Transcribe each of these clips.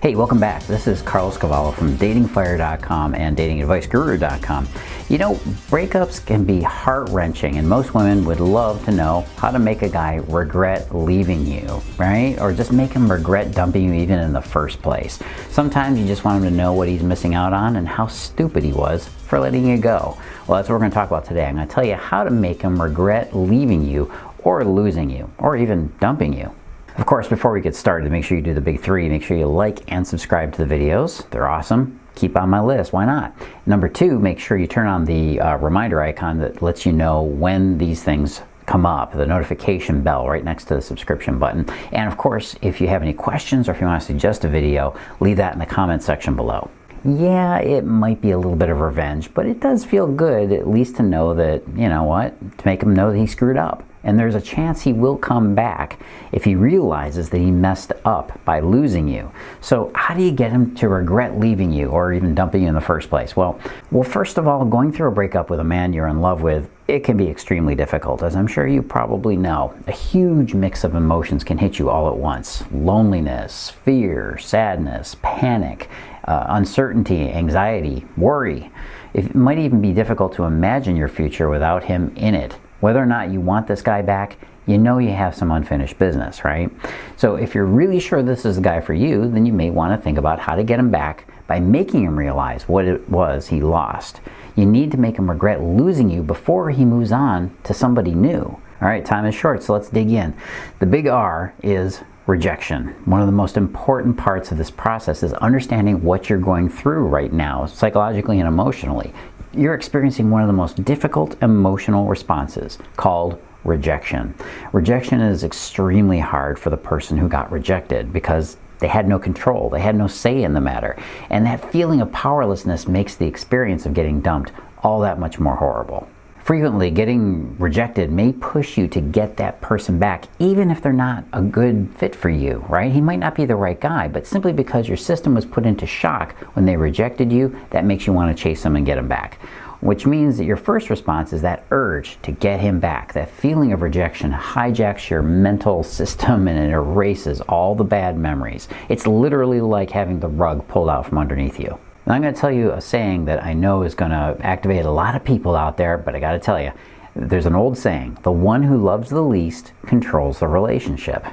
Hey, welcome back. This is Carlos Cavallo from datingfire.com and datingadviceguru.com. You know, breakups can be heart-wrenching, and most women would love to know how to make a guy regret leaving you, right? Or just make him regret dumping you even in the first place. Sometimes you just want him to know what he's missing out on and how stupid he was for letting you go. Well, that's what we're going to talk about today. I'm going to tell you how to make him regret leaving you or losing you or even dumping you. Of course, before we get started, make sure you do the big three. Make sure you like and subscribe to the videos. They're awesome. Keep on my list. Why not? Number two, make sure you turn on the reminder icon that lets you know when these things come up, the notification bell right next to the subscription button. And of course, if you have any questions or if you want to suggest a video, leave that in the comment section below. Yeah, it might be a little bit of revenge, but it does feel good at least to know that, you know what, to make him know that he screwed up. And there's a chance he will come back if he realizes that he messed up by losing you. So how do you get him to regret leaving you or even dumping you in the first place? Well, first of all, going through a breakup with a man you're in love with, it can be extremely difficult, as I'm sure you probably know. A huge mix of emotions can hit you all at once. Loneliness, fear, sadness, panic, uncertainty, anxiety, worry. It might even be difficult to imagine your future without him in it. Whether or not you want this guy back, you know you have some unfinished business, right? So if you're really sure this is the guy for you, then you may want to think about how to get him back by making him realize what it was he lost. You need to make him regret losing you before he moves on to somebody new. All right, time is short, so let's dig in. The big R is rejection. One of the most important parts of this process is understanding what you're going through right now, psychologically and emotionally. You're experiencing one of the most difficult emotional responses called rejection. Rejection is extremely hard for the person who got rejected because they had no control, they had no say in the matter. And that feeling of powerlessness makes the experience of getting dumped all that much more horrible. Frequently, getting rejected may push you to get that person back, even if they're not a good fit for you, right? He might not be the right guy, but simply because your system was put into shock when they rejected you, that makes you want to chase them and get them back. Which means that your first response is that urge to get him back. That feeling of rejection hijacks your mental system and it erases all the bad memories. It's literally like having the rug pulled out from underneath you. Now, I'm going to tell you a saying that I know is going to activate a lot of people out there, but I got to tell you, there's an old saying, the one who loves the least controls the relationship.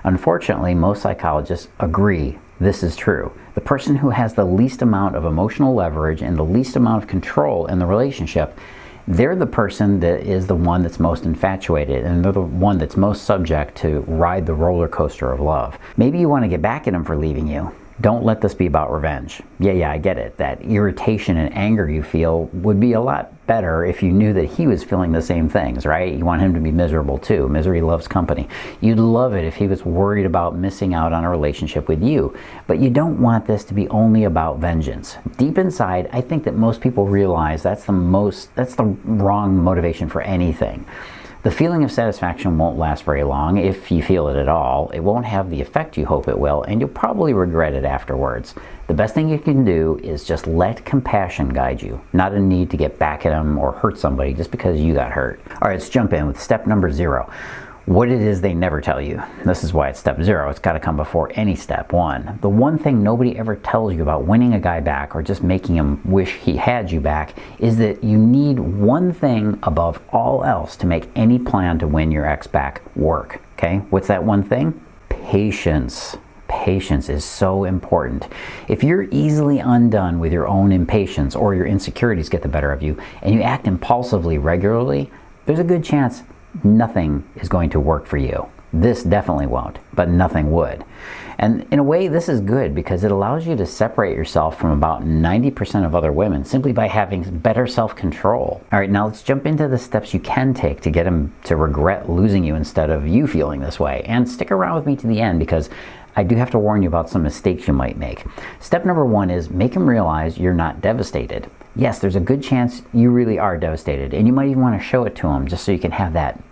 Unfortunately, most psychologists agree this is true. The person who has the least amount of emotional leverage and the least amount of control in the relationship, they're the person that is the one that's most infatuated, and they're the one that's most subject to ride the roller coaster of love. Maybe you want to get back at him for leaving you. Don't let this be about revenge. Yeah, I get it. That irritation and anger you feel would be a lot better if you knew that he was feeling the same things, right? You want him to be miserable too. Misery loves company. You'd love it if he was worried about missing out on a relationship with you. But you don't want this to be only about vengeance. Deep inside, I think that most people realize that's the wrong motivation for anything. The feeling of satisfaction won't last very long, if you feel it at all. It won't have the effect you hope it will, and you'll probably regret it afterwards. The best thing you can do is just let compassion guide you, not a need to get back at them or hurt somebody just because you got hurt. All right, let's jump in with step number 0. What it is they never tell you. This is why it's step 0. It's got to come before any step 1. The one thing nobody ever tells you about winning a guy back or just making him wish he had you back is that you need one thing above all else to make any plan to win your ex back work. Okay? What's that one thing? Patience. Patience is so important. If you're easily undone with your own impatience or your insecurities get the better of you and you act impulsively regularly, there's a good chance nothing is going to work for you. This definitely won't, but nothing would. And in a way, this is good because it allows you to separate yourself from about 90% of other women simply by having better self-control. All right, now let's jump into the steps you can take to get him to regret losing you instead of you feeling this way. And stick around with me to the end because I do have to warn you about some mistakes you might make. Step number 1 is make him realize you're not devastated. Yes, there's a good chance you really are devastated, and you might even want to show it to him just so you can have that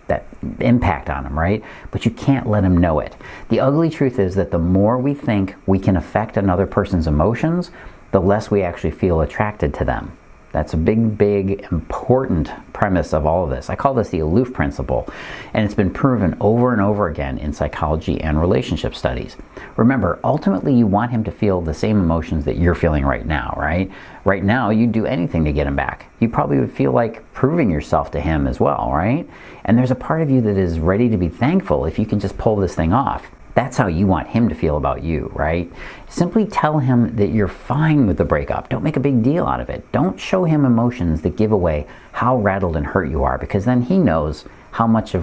impact on him, right? But you can't let him know it. The ugly truth is that the more we think we can affect another person's emotions, the less we actually feel attracted to them. That's a big, important premise of all of this. I call this the aloof principle, and it's been proven over and over again in psychology and relationship studies. Remember, ultimately you want him to feel the same emotions that you're feeling right now, right? Right now, you'd do anything to get him back. You probably would feel like proving yourself to him as well, right? And there's a part of you that is ready to be thankful if you can just pull this thing off. That's how you want him to feel about you, right? Simply tell him that you're fine with the breakup. Don't make a big deal out of it. Don't show him emotions that give away how rattled and hurt you are, because then he knows how much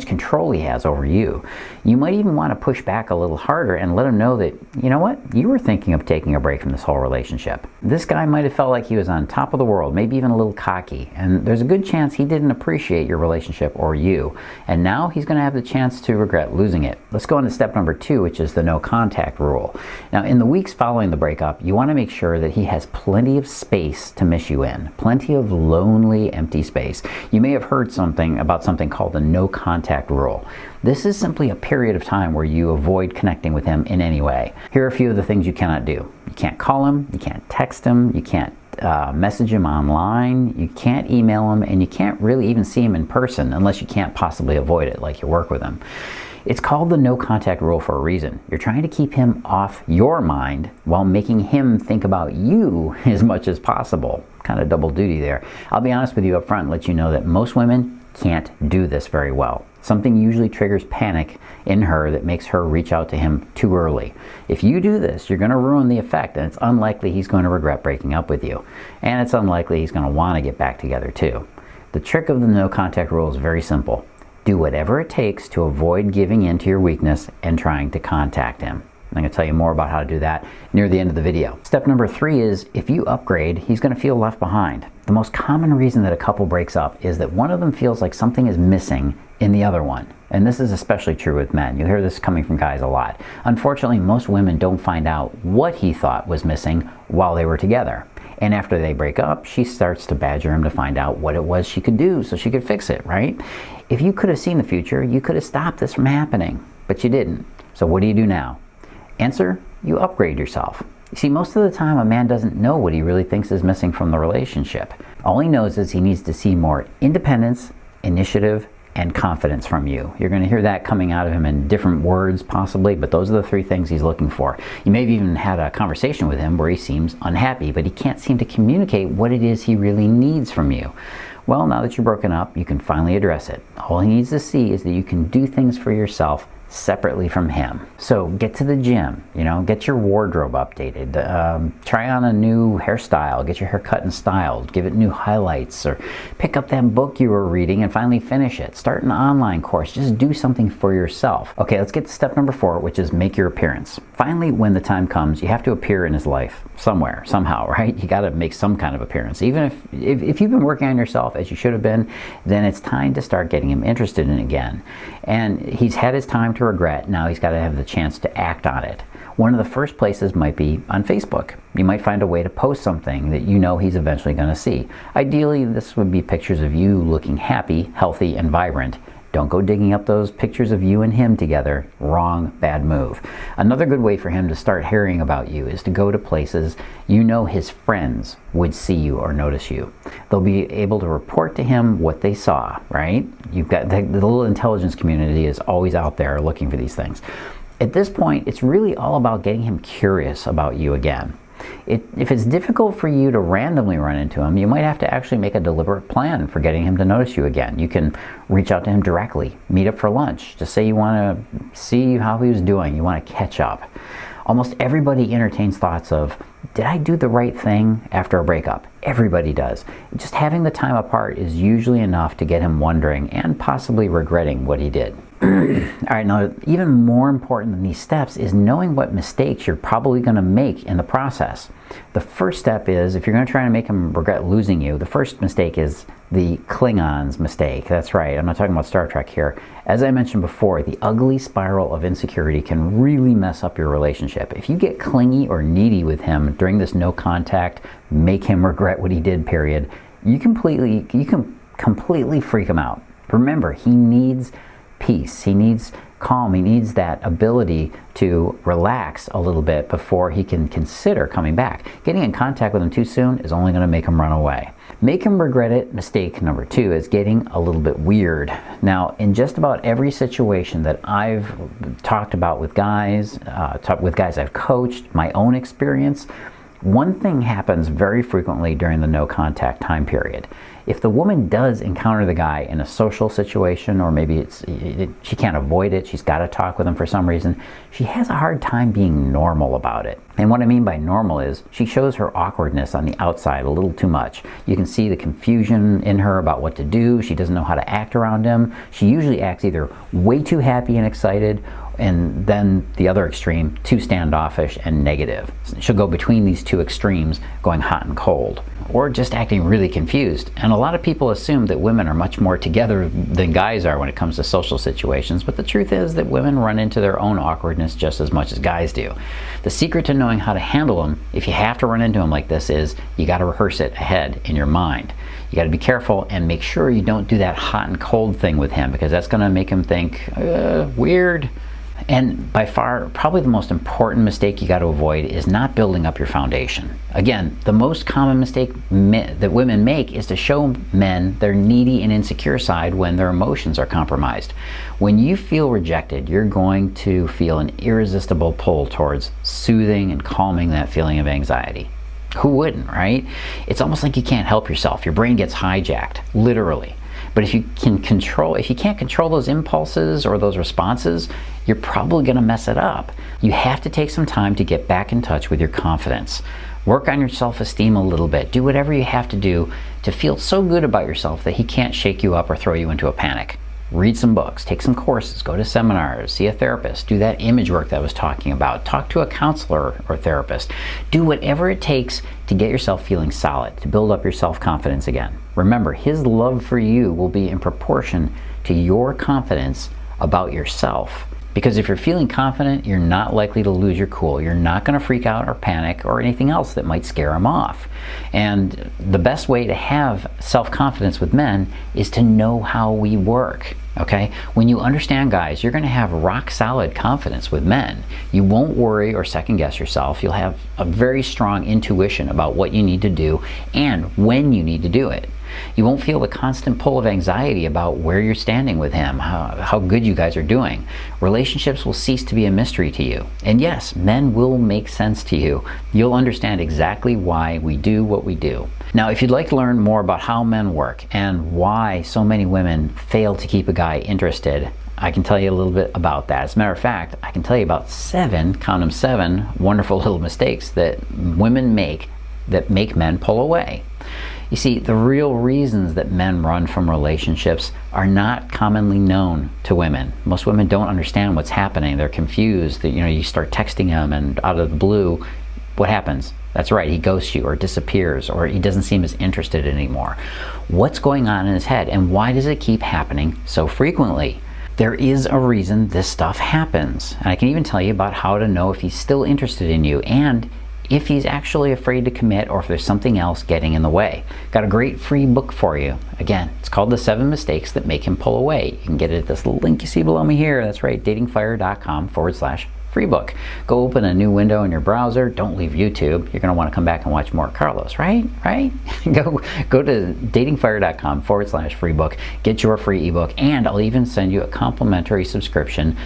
control he has over you. You might even want to push back a little harder and let him know that, you know what, you were thinking of taking a break from this whole relationship. This guy might have felt like he was on top of the world, maybe even a little cocky, and there's a good chance he didn't appreciate your relationship or you, and now he's going to have the chance to regret losing it. Let's go on to step number 2, which is the no contact rule. Now, in the weeks following the breakup, you want to make sure that he has plenty of space to miss you in, plenty of lonely, empty space. You may have heard something called the no contact rule. This is simply a period of time where you avoid connecting with him in any way. Here are a few of the things you cannot do. You can't call him, you can't text him, you can't message him online, you can't email him, and you can't really even see him in person unless you can't possibly avoid it, like you work with him. It's called the no contact rule for a reason. You're trying to keep him off your mind while making him think about you as much as possible. Kind of double duty there. I'll be honest with you up front and let you know that most women can't do this very well. Something usually triggers panic in her that makes her reach out to him too early. If you do this, you're going to ruin the effect, and it's unlikely he's going to regret breaking up with you. And it's unlikely he's going to want to get back together too. The trick of the no contact rule is very simple. Do whatever it takes to avoid giving in to your weakness and trying to contact him. I'm going to tell you more about how to do that near the end of the video. Step number 3 is, if you upgrade, he's going to feel left behind. The most common reason that a couple breaks up is that one of them feels like something is missing in the other one. And this is especially true with men. You'll hear this coming from guys a lot. Unfortunately, most women don't find out what he thought was missing while they were together. And after they break up, she starts to badger him to find out what it was she could do so she could fix it, right? If you could have seen the future, you could have stopped this from happening, but you didn't. So what do you do now? Answer, you upgrade yourself. You see, most of the time a man doesn't know what he really thinks is missing from the relationship. All he knows is he needs to see more independence, initiative, and confidence from you. You're going to hear that coming out of him in different words possibly, but those are the 3 things he's looking for. You may have even had a conversation with him where he seems unhappy, but he can't seem to communicate what it is he really needs from you. Well, now that you're broken up, you can finally address it. All he needs to see is that you can do things for yourself separately from him. So get to the gym, get your wardrobe updated, try on a new hairstyle, get your hair cut and styled, give it new highlights, or pick up that book you were reading and finally finish it. Start an online course. Just do something for yourself. Okay, let's get to step number 4, which is make your appearance. Finally, when the time comes, you have to appear in his life somewhere, somehow, right? You got to make some kind of appearance. Even if you've been working on yourself as you should have been, then it's time to start getting him interested in it again. And he's had his time to regret. Now he's got to have the chance to act on it. One of the first places might be on Facebook. You might find a way to post something that you know he's eventually going to see. Ideally, this would be pictures of you looking happy, healthy, and vibrant. Don't go digging up those pictures of you and him together. Wrong, bad move. Another good way for him to start hearing about you is to go to places you know his friends would see you or notice you. They'll be able to report to him what they saw, right? You've got the little intelligence community is always out there looking for these things. At this point, it's really all about getting him curious about you again. If it's difficult for you to randomly run into him, you might have to actually make a deliberate plan for getting him to notice you again. You can reach out to him directly, meet up for lunch, just say you want to see how he was doing, you want to catch up. Almost everybody entertains thoughts of, did I do the right thing after a breakup? Everybody does. Just having the time apart is usually enough to get him wondering and possibly regretting what he did. All right, now even more important than these steps is knowing what mistakes you're probably going to make in the process. The first step is, if you're going to try to make him regret losing you, the first mistake is the Klingons mistake. That's right, I'm not talking about Star Trek here. As I mentioned before, the ugly spiral of insecurity can really mess up your relationship. If you get clingy or needy with him during this no contact, make him regret what he did period, you can completely freak him out. Remember, he needs peace. He needs calm. He needs that ability to relax a little bit before he can consider coming back. Getting in contact with him too soon is only going to make him run away. Make him regret it. Mistake number 2 is getting a little bit weird. Now, in just about every situation that I've talked about with guys, I've coached, my own experience, one thing happens very frequently during the no contact time period. If the woman does encounter the guy in a social situation, or maybe she can't avoid it, she's got to talk with him for some reason, she has a hard time being normal about it. And what I mean by normal is she shows her awkwardness on the outside a little too much. You can see the confusion in her about what to do. She doesn't know how to act around him. She usually acts either way too happy and excited, and then the other extreme, too standoffish and negative. She'll go between these two extremes, going hot and cold, or just acting really confused. And a lot of people assume that women are much more together than guys are when it comes to social situations, but the truth is that women run into their own awkwardness just as much as guys do. The secret to knowing how to handle them, if you have to run into them like this, is you got to rehearse it ahead in your mind. You got to be careful and make sure you don't do that hot and cold thing with him, because that's going to make him think, weird. And by far, probably the most important mistake you got to avoid is not building up your foundation. Again, the most common mistake that women make is to show men their needy and insecure side when their emotions are compromised. When you feel rejected, you're going to feel an irresistible pull towards soothing and calming that feeling of anxiety. Who wouldn't, right? It's almost like you can't help yourself. Your brain gets hijacked, literally. But if you can't control those impulses or those responses, you're probably going to mess it up. You have to take some time to get back in touch with your confidence. Work on your self-esteem a little bit. Do whatever you have to do to feel so good about yourself that he can't shake you up or throw you into a panic. Read some books, take some courses, go to seminars, see a therapist, do that image work that I was talking about, talk to a counselor or therapist. Do whatever it takes to get yourself feeling solid, to build up your self-confidence again. Remember, his love for you will be in proportion to your confidence about yourself. Because if you're feeling confident, you're not likely to lose your cool. You're not going to freak out or panic or anything else that might scare him off. And the best way to have self-confidence with men is to know how we work. Okay? When you understand guys, you're going to have rock solid confidence with men. You won't worry or second guess yourself. You'll have a very strong intuition about what you need to do and when you need to do it. You won't feel the constant pull of anxiety about where you're standing with him, how good you guys are doing. Relationships will cease to be a mystery to you. And yes, men will make sense to you. You'll understand exactly why we do what we do. Now, if you'd like to learn more about how men work and why so many women fail to keep a guy interested, I can tell you a little bit about that. As a matter of fact, I can tell you about 7, count them 7, wonderful little mistakes that women make that make men pull away. You see, the real reasons that men run from relationships are not commonly known to women. Most women don't understand what's happening. They're confused. You start texting him and out of the blue, what happens? That's right, he ghosts you or disappears or he doesn't seem as interested anymore. What's going on in his head and why does it keep happening so frequently? There is a reason this stuff happens. And I can even tell you about how to know if he's still interested in you and if he's actually afraid to commit or if there's something else getting in the way. Got a great free book for you. Again, it's called The 7 Mistakes That Make Him Pull Away. You can get it at this link you see below me here. That's right, datingfire.com/free book. Go open a new window in your browser. Don't leave YouTube. You're going to want to come back and watch more Carlos, right? Go to datingfire.com/free book. Get your free ebook, and I'll even send you a complimentary subscription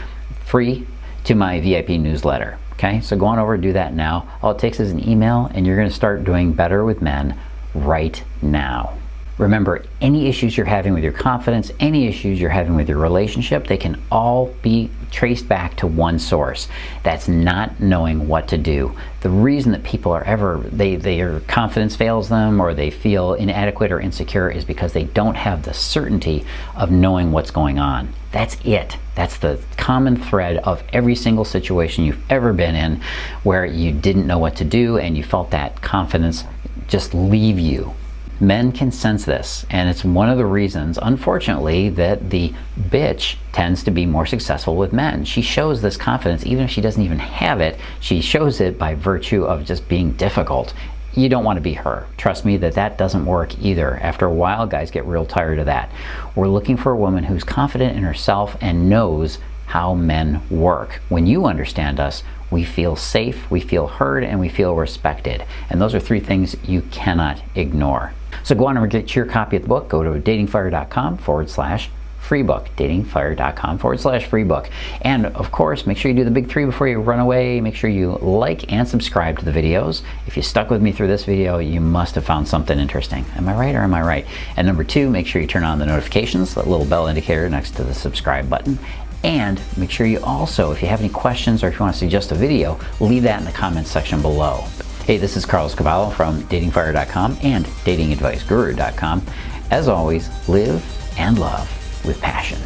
free to my VIP newsletter. Okay, so go on over and do that now. All it takes is an email, and you're going to start doing better with men right now. Remember, any issues you're having with your confidence, any issues you're having with your relationship, they can all be traced back to one source. That's not knowing what to do. The reason that people are their confidence fails them or they feel inadequate or insecure is because they don't have the certainty of knowing what's going on. That's it. That's the common thread of every single situation you've ever been in where you didn't know what to do and you felt that confidence just leave you. Men can sense this, and it's one of the reasons, unfortunately, that the bitch tends to be more successful with men. She shows this confidence, even if she doesn't even have it, she shows it by virtue of just being difficult. You don't want to be her. Trust me that doesn't work either. After a while, guys get real tired of that. We're looking for a woman who's confident in herself and knows how men work. When you understand us, we feel safe, we feel heard, and we feel respected. And those are three things you cannot ignore. So go on and get your copy of the book. Go to datingfire.com/free book. datingfire.com/free book. And of course, make sure you do the big three before you run away. Make sure you like and subscribe to the videos. If you stuck with me through this video, you must have found something interesting. Am I right or am I right? And number two, make sure you turn on the notifications, that little bell indicator next to the subscribe button. And make sure you also, if you have any questions or if you want to suggest a video, leave that in the comments section below. Hey, this is Carlos Cavallo from datingfire.com and datingadviceguru.com. As always, live and love with passion.